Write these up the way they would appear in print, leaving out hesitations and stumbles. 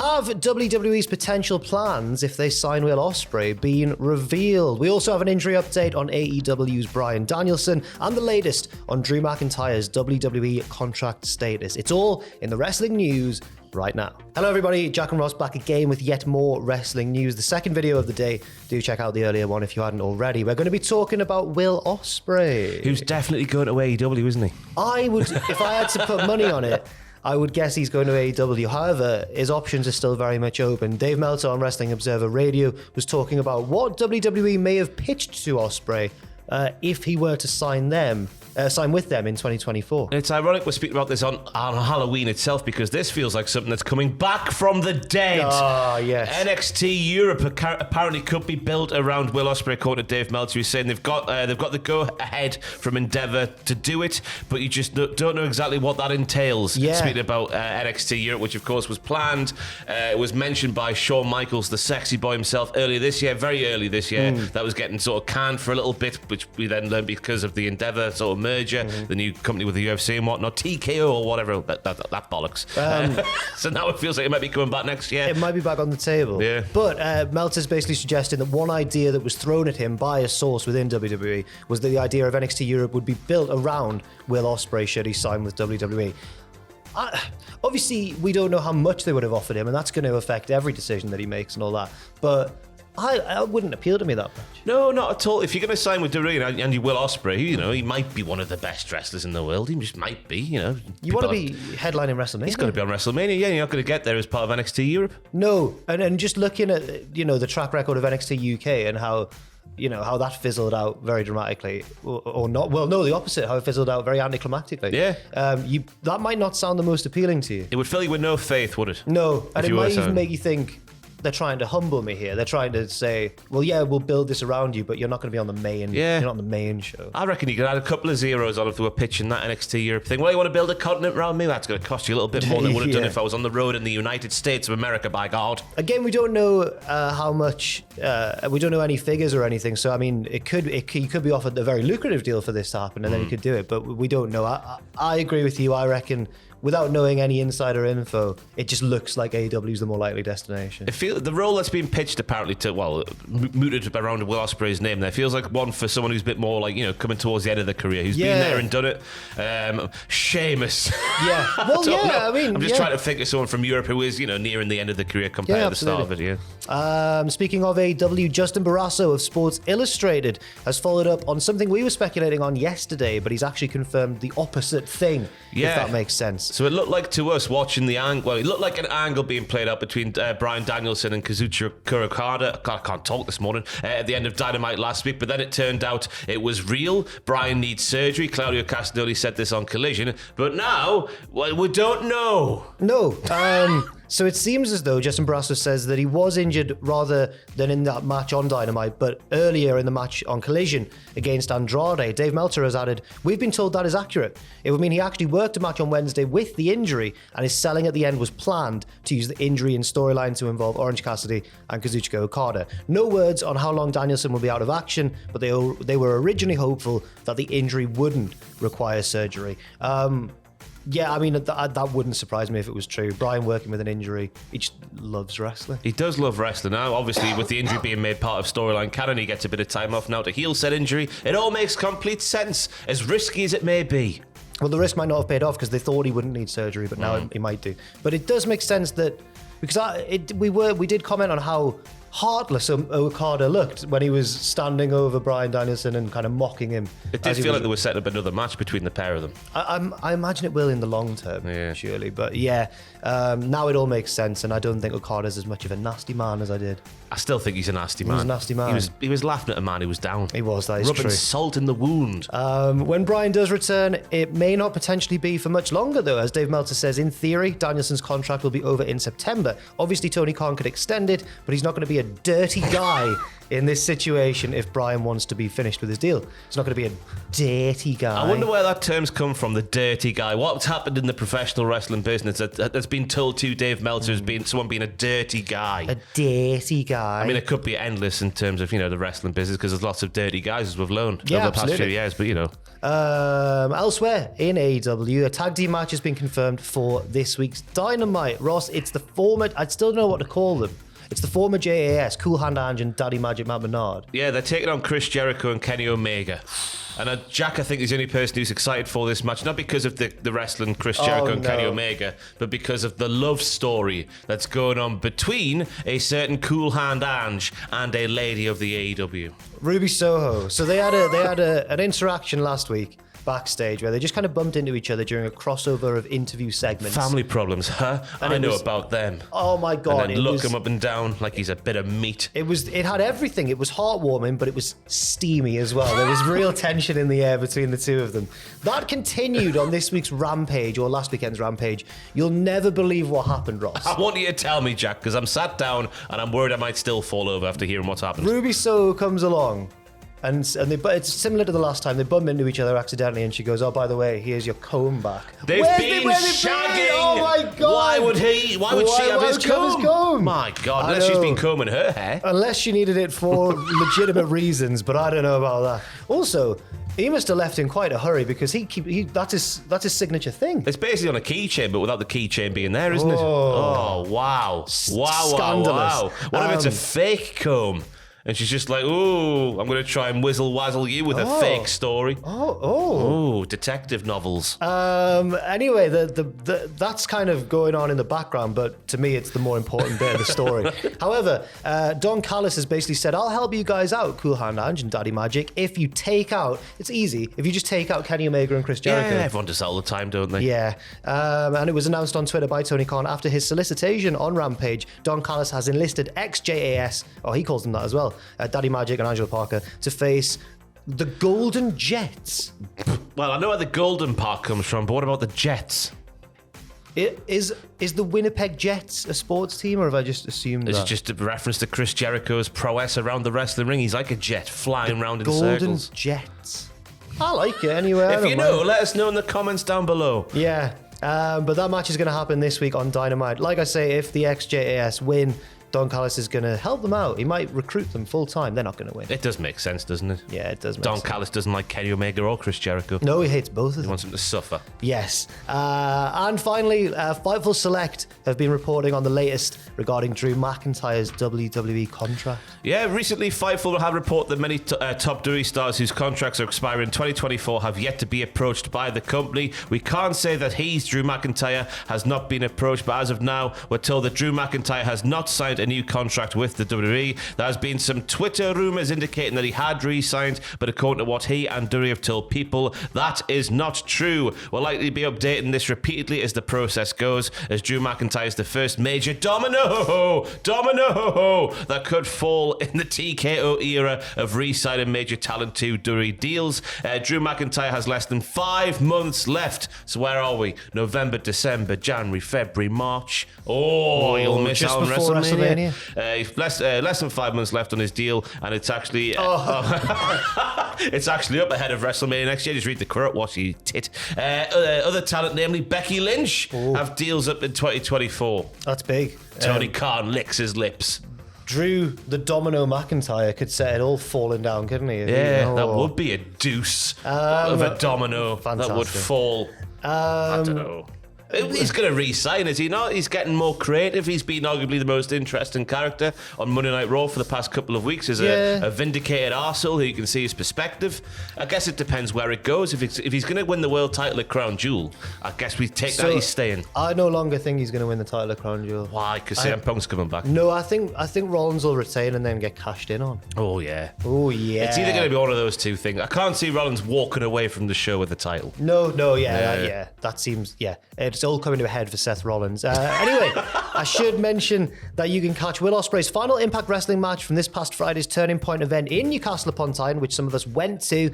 Have WWE's potential plans, if they sign Will Ospreay, been revealed? We also have an injury update on AEW's Bryan Danielson and the latest on Drew McIntyre's WWE contract status. It's all in the wrestling news right now. Hello everybody, Jack and Ross back again with yet more wrestling news. The second video of the day. Do check out the earlier one if you hadn't already. We're going to be talking about Will Ospreay. Who's definitely going to AEW, isn't he? I would, if I had to put money on it, I would guess he's going to AEW. However, his options are still very much open. Dave Meltzer on Wrestling Observer Radio was talking about what WWE may have pitched to Ospreay if he were to sign with them in 2024. And it's ironic we're speaking about this on Halloween itself, because this feels like something that's coming back from the dead. Ah, yes. NXT Europe apparently could be built around Will Ospreay, according to Dave Meltzer. He's saying they've got the go-ahead from Endeavour to do it, but you just don't know exactly what that entails. Yeah. Speaking about NXT Europe, which of course was planned, it was mentioned by Shawn Michaels, the sexy boy himself, very early this year. That was getting sort of canned for a little bit, which we then learned because of the Endeavour sort of merger, the new company with the UFC and whatnot, TKO or whatever, that bollocks. So now it feels like it might be coming back next year. It might be back on the table. Yeah. But Meltzer's basically suggesting that one idea that was thrown at him by a source within WWE was that the idea of NXT Europe would be built around Will Ospreay should he sign with WWE. Obviously, we don't know how much they would have offered him, and that's going to affect every decision that he makes and all that. But I wouldn't appeal to me that much. No, not at all. If you're going to sign with WWE and you Will Ospreay, he might be one of the best wrestlers in the world. He just might be, You want to be headlining WrestleMania? He's got to be on WrestleMania. Yeah, you're not going to get there as part of NXT Europe. No, and just looking at the track record of NXT UK and how that fizzled out very dramatically, or not. Well, no, the opposite. How it fizzled out very anticlimactically. Yeah. That might not sound the most appealing to you. It would fill you with no faith, would it? No, and it might even make you think they're trying to humble me here. They're trying to say, well, yeah, we'll build this around you, but you're not going to be on the main. Yeah. You're not on the main show. I reckon you could add a couple of zeros on if they were pitching that NXT Europe thing. Well, you want to build a continent around me? That's going to cost you a little bit more than it would have done if I was on the road in the United States of America, by God. Again, we don't know how much, we don't know any figures or anything. So, I mean, he could be offered a very lucrative deal for this to happen, and then he could do it, but we don't know. I agree with you. I reckon, without knowing any insider info, it just looks like AEW is the more likely destination. The role that's been pitched apparently mooted around Will Ospreay's name there feels like one for someone who's a bit more like, coming towards the end of their career, who's been there and done it. Sheamus. Yeah. Well, yeah, I mean, I'm just trying to think of someone from Europe who is, nearing the end of the career compared to the start of it, Speaking of AEW, Justin Barrasso of Sports Illustrated has followed up on something we were speculating on yesterday, but he's actually confirmed the opposite thing, if that makes sense. So it looked like to us watching the angle, it looked like an angle being played out between Bryan Danielson and Kazuchika Okada. I can't talk this morning, at the end of Dynamite last week, but then it turned out it was real. Bryan needs surgery. Claudio Castagnoli said this on Collision, but now, we don't know. No. So it seems as though Justin Barrasso says that he was injured rather than in that match on Dynamite, but earlier in the match on Collision against Andrade. Dave Meltzer has added, we've been told that is accurate. It would mean he actually worked a match on Wednesday with the injury, and his selling at the end was planned to use the injury in storyline to involve Orange Cassidy and Kazuchika Okada. No words on how long Danielson will be out of action, but they were originally hopeful that the injury wouldn't require surgery. Yeah, I mean, that wouldn't surprise me if it was true. Bryan working with an injury, he just loves wrestling. He does love wrestling. Now, obviously, with the injury being made part of storyline canon, he gets a bit of time off now to heal said injury. It all makes complete sense, as risky as it may be. Well, the risk might not have paid off because they thought he wouldn't need surgery, but now he might do. But it does make sense that, because we did comment on how heartless Okada looked when he was standing over Bryan Danielson and kind of mocking him. It did feel like they were setting up another match between the pair of them. I imagine it will in the long term, surely. But now it all makes sense, and I don't think Okada's as much of a nasty man as I did. I still think he's a nasty man. He's a nasty man. He was laughing at a man who was down. He was, that is rubbing true. salt in the wound. When Bryan does return, it may not potentially be for much longer, though. As Dave Meltzer says, in theory, Danielson's contract will be over in September. Obviously, Tony Khan could extend it, but he's not going to be a dirty guy in this situation if Bryan wants to be finished with his deal. He's not going to be a dirty guy. I wonder where that term's come from, the dirty guy. What's happened in the professional wrestling business that's been told to Dave Meltzer as being someone being a dirty guy? A dirty guy. I mean, it could be endless in terms of, the wrestling business, because there's lots of dirty guys, as we've learned over the past absolutely. few years, but Elsewhere in AEW, a tag team match has been confirmed for this week's Dynamite. Ross, it's the former, I still don't know what to call them. It's the former JAS, Cool Hand Ange and Daddy Magic Matt Menard. Yeah, they're taking on Chris Jericho and Kenny Omega. And Jack, I think, is the only person who's excited for this match, not because of the wrestling Chris Jericho and Kenny Omega, but because of the love story that's going on between a certain Cool Hand Ange and a lady of the AEW. Ruby Soho. So they had an interaction last week backstage where they just kind of bumped into each other during a crossover of interview segments. Family problems, huh? And I know about them. Oh my God. And then look him up and down like he's a bit of meat. It had everything. It was heartwarming, but it was steamy as well. There was real tension in the air between the two of them. That continued on this week's Rampage, or last weekend's Rampage. You'll never believe what happened, Ross. I want you to tell me, Jack, because I'm sat down and I'm worried I might still fall over after hearing what's happened. Ruby Soho comes along. But it's similar to the last time. They bump into each other accidentally, and she goes, "Oh, by the way, here's your comb back." They've been shagging. Oh my God! Why would she have his comb? My God! Unless she's been combing her hair. Unless she needed it for legitimate reasons, but I don't know about that. Also, he must have left in quite a hurry because that's his signature thing. It's basically on a keychain, but without the keychain being there, isn't it? Oh wow! Wow! What if it's a fake comb? And she's just like, "Ooh, I'm going to try and whizzle-wazzle you with a fake story." Oh, detective novels. Anyway, that's kind of going on in the background, but to me, it's the more important bit of the story. However, Don Callis has basically said, "I'll help you guys out, Cool Hand Ange and Daddy Magic, if you take out, it's easy, if you just take out Kenny Omega and Chris Jericho." Yeah, everyone does that all the time, don't they? Yeah. And it was announced on Twitter by Tony Khan after his solicitation on Rampage. Don Callis has enlisted ex-JAS, or he calls them that as well, Daddy Magic and Angelo Parker, to face the Golden Jets. Well, I know where the Golden part comes from, but what about the Jets? Is the Winnipeg Jets a sports team, or have I just assumed that? It's just a reference to Chris Jericho's prowess around the wrestling ring. He's like a jet flying around in Golden circles. Jets. I like it anyway. If you know, let us know in the comments down below. Yeah, but that match is going to happen this week on Dynamite. Like I say, if the ex-JAS win, Don Callis is going to help them out. He might recruit them full time. They're not going to win. It does make sense, doesn't it? Yeah, it does make sense. sense. Don Callis doesn't like Kenny Omega or Chris Jericho. No, he hates both of them. He wants them to suffer. Yes. And finally, Fightful Select have been reporting on the latest regarding Drew McIntyre's WWE contract. Yeah, recently Fightful have reported that many top WWE stars whose contracts are expiring in 2024 have yet to be approached by the company. We can't say that Drew McIntyre, has not been approached, but as of now, we're told that Drew McIntyre has not signed a new contract with the WWE. There has been some Twitter rumours indicating that he had re-signed, but according to what he and WWE have told people, that is not true. We'll likely be updating this repeatedly as the process goes, as Drew McIntyre is the first major domino that could fall in the TKO era of re-signing major talent to WWE deals. Drew McIntyre has less than 5 months left. So where are we? November, December, January, February, March. Oh, you'll miss out on WrestleMania. Less than 5 months left on his deal, and it's actually it's actually up ahead of WrestleMania next year. Just read the quote, watch you tit. Other talent, namely Becky Lynch, have deals up in 2024. That's big. Tony Khan licks his lips. Drew the Domino McIntyre could set it all falling down, couldn't he? Yeah, that would be a deuce of a domino that would fall. I don't know. He's going to re-sign, is he not? He's getting more creative. He's been arguably the most interesting character on Monday Night Raw for the past couple of weeks as a vindicated arsehole who you can see his perspective. I guess it depends where it goes. If he's going to win the world title at Crown Jewel, I guess we take that he's staying. I no longer think he's going to win the title at Crown Jewel. Why? Because CM Punk's coming back. No, I think Rollins will retain and then get cashed in on. Oh, yeah. It's either going to be one of those two things. I can't see Rollins walking away from the show with the title. No, that seems, it's all coming to a head for Seth Rollins. Anyway, I should mention that you can catch Will Ospreay's final Impact Wrestling match from this past Friday's Turning Point event in Newcastle upon Tyne, which some of us went to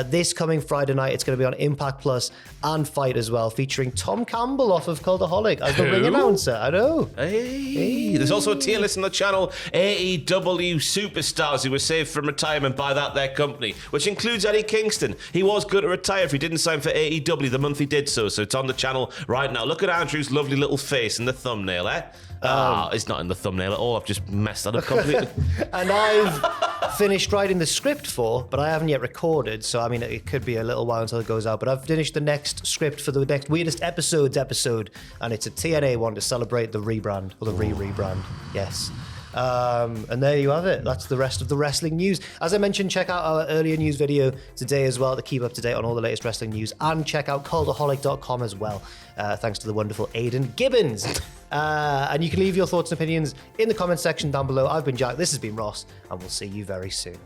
this coming Friday night. It's going to be on Impact Plus and Fight as well, featuring Tom Campbell off of Cultaholic as the ring announcer. I know. Hey. There's also a tier list on the channel, AEW superstars who were saved from retirement by their company, which includes Eddie Kingston. He was going to retire if he didn't sign for AEW the month he did so it's on the channel right now. Look at Andrew's lovely little face in the thumbnail, it's not in the thumbnail at all. I've just messed that up completely. And I've finished writing the script for, but I haven't yet recorded. So, I mean, it could be a little while until it goes out. But I've finished the next script for the next Weirdest Episodes episode. And it's a TNA one to celebrate the rebrand, or the rebrand. Yes. And there you have it. That's the rest of the wrestling news. As I mentioned, check out our earlier news video today as well to keep up to date on all the latest wrestling news, and check out cultaholic.com as well. Thanks to the wonderful Aidan Gibbons. And you can leave your thoughts and opinions in the comments section down below. I've been Jack, this has been Ross, and we'll see you very soon.